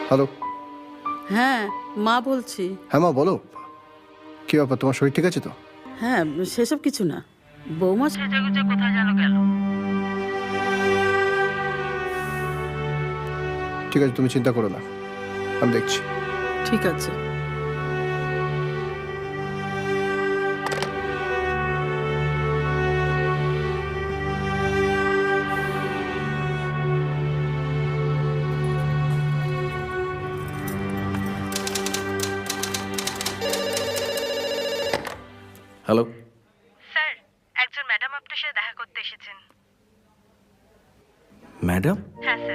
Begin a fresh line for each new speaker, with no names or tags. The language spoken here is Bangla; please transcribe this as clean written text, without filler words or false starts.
হ্যালো।
হ্যাঁ, মা বলছি।
হ্যাঁ মা বলো, কি ব্যাপার, তোমার শরীর ঠিক আছে তো?
হ্যাঁ, সেসব কিছু না। বৌমা সেজেগুজে কোথায় যেন গেল।
ঠিক আছে, তুমি চিন্তা করো না, আমি দেখছি।
ঠিক আছে।
হ্যালো।
স্যার, একজন ম্যাডাম আপনার সাথে দেখা করতে এসেছেন।
ম্যাডাম?